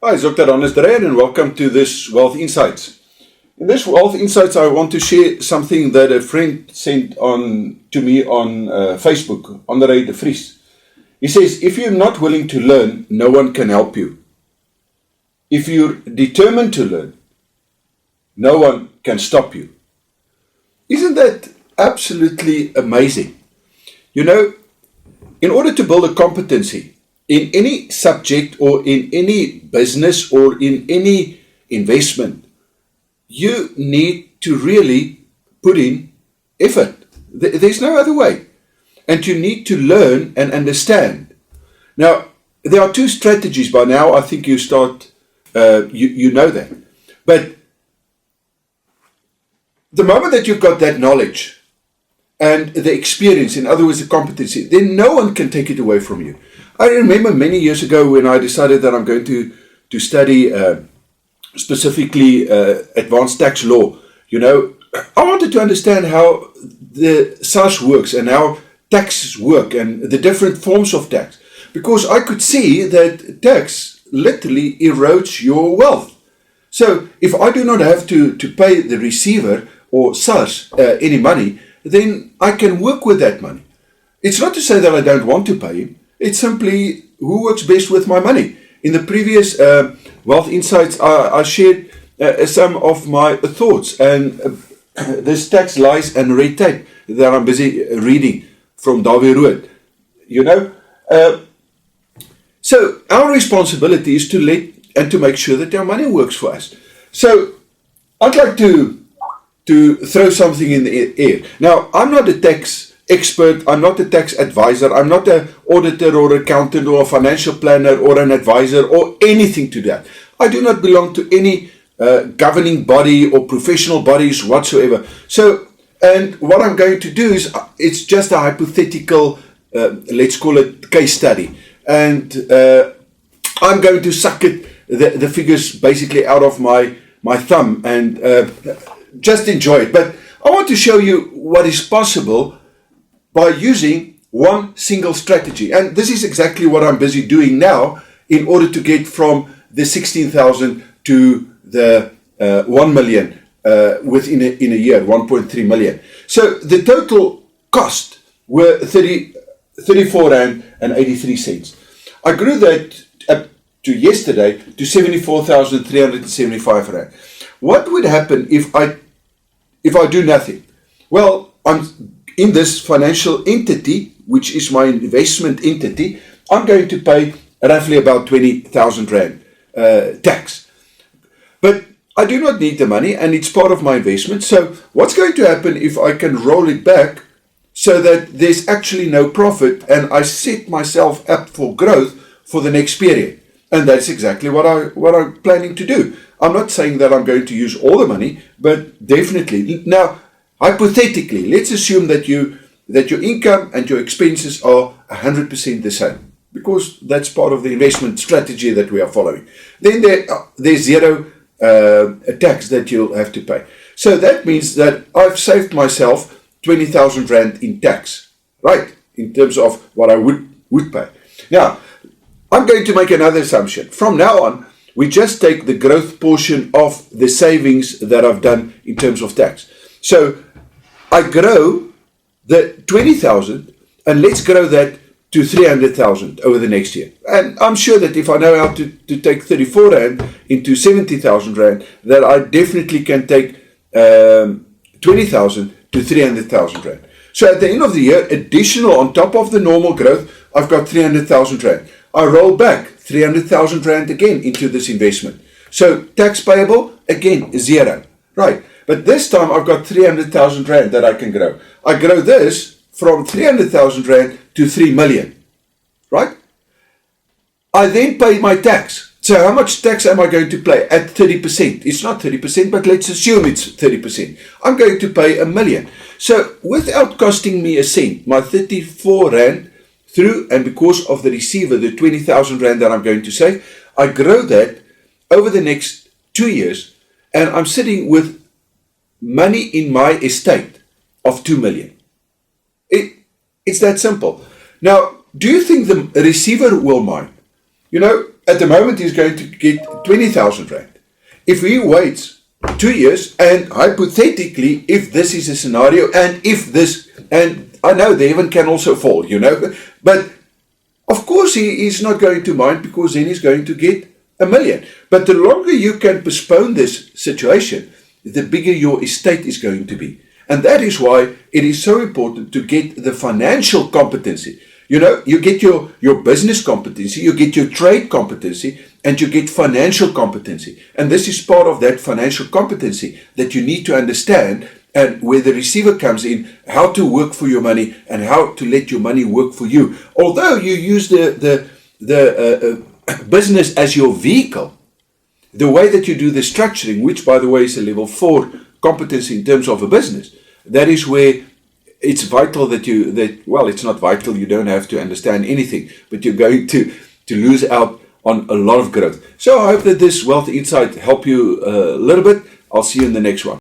Hi, it's Dr. Honest Dreyer and welcome to this Wealth Insights. In this Wealth Insights, I want to share something that a friend sent on to me on Facebook, Andre de Vries. He says, if you're not willing to learn, no one can help you. If you're determined to learn, no one can stop you. Isn't that absolutely amazing? You know, in order to build a competency in any subject or in any business or in any investment, you need to really put in effort. There's no other way. And you need to learn and understand. Now, there are two strategies by now. I think you know that. But the moment that you've got that knowledge and the experience, in other words, the competency, then no one can take it away from you. I remember many years ago when I decided that I'm going to study specifically advanced tax law. You know, I wanted to understand how the SARS works and how taxes work and the different forms of tax. Because I could see that tax literally erodes your wealth. So if I do not have to pay the receiver or SARS any money, then I can work with that money. It's not to say that I don't want to pay him. It's simply who works best with my money. In the previous Wealth Insights, I shared some of my thoughts and this tax lies and red tape that I'm busy reading from Dawie Rood. You know, so our responsibility is to let and to make sure that our money works for us. So I'd like to throw something in the air. Now, I'm not a tax expert, I'm not a tax advisor, I'm not an auditor or accountant or a financial planner or an advisor or anything to that. I do not belong to any governing body or professional bodies whatsoever. So, and what I'm going to do is, it's just a hypothetical, let's call it case study. And I'm going to suck the figures basically out of my thumb and just enjoy it. But I want to show you what is possible by using one single strategy. And this is exactly what I'm busy doing now in order to get from the 16,000 to the 1 million within a year, 1.3 million. So the total cost were 34 Rand and 83 cents. I grew that up to yesterday to 74,375 Rand. What would happen if I do nothing? Well, I'm in this financial entity, which is my investment entity, I'm going to pay roughly about 20,000 Rand tax. But I do not need the money and it's part of my investment. So what's going to happen if I can roll it back so that there's actually no profit and I set myself up for growth for the next period? And that's exactly what I'm planning to do. I'm not saying that I'm going to use all the money, but definitely. Now, hypothetically, let's assume that your income and your expenses are 100% the same, because that's part of the investment strategy that we are following. Then there's zero tax that you'll have to pay. So that means that I've saved myself 20,000 Rand in tax, right? In terms of what I would pay. Now, I'm going to make another assumption. From now on, we just take the growth portion of the savings that I've done in terms of tax. So I grow the 20,000 and let's grow that to 300,000 over the next year. And I'm sure that if I know how to take 34 Rand into 70,000 Rand, that I definitely can take 20,000 to 300,000 Rand. So at the end of the year, additional on top of the normal growth, I've got 300,000 Rand. I roll back 300,000 Rand again into this investment. So tax payable, again, zero. Right. But this time I've got 300,000 Rand that I can grow. I grow this from 300,000 Rand to 3 million. Right? I then pay my tax. So how much tax am I going to pay? At 30%. It's not 30%, but let's assume it's 30%. I'm going to pay 1 million. So without costing me a cent, my 34 Rand through, and because of the receiver, the 20,000 Rand that I'm going to save, I grow that over the next 2 years, and I'm sitting with money in my estate of 2 million. It's that simple. Now, do you think the receiver will mind? You know, at the moment he's going to get 20,000 rand. If he waits 2 years, and hypothetically, if this is a scenario, and if this, and I know the heaven can also fall, but of course he is not going to mind, because then he's going to get 1 million. But the longer you can postpone this situation, the bigger your estate is going to be. And that is why it is so important to get the financial competency. You get your business competency, you get your trade competency, and you get financial competency. And this is part of that financial competency that you need to understand, and where the receiver comes in, how to work for your money and how to let your money work for you. Although you use the business as your vehicle, the way that you do the structuring, which by the way is a level 4 competency in terms of a business, that is where it's vital well, it's not vital, you don't have to understand anything, but you're going to lose out on a lot of growth. So I hope that this Wealth Insight helped you a little bit. I'll see you in the next one.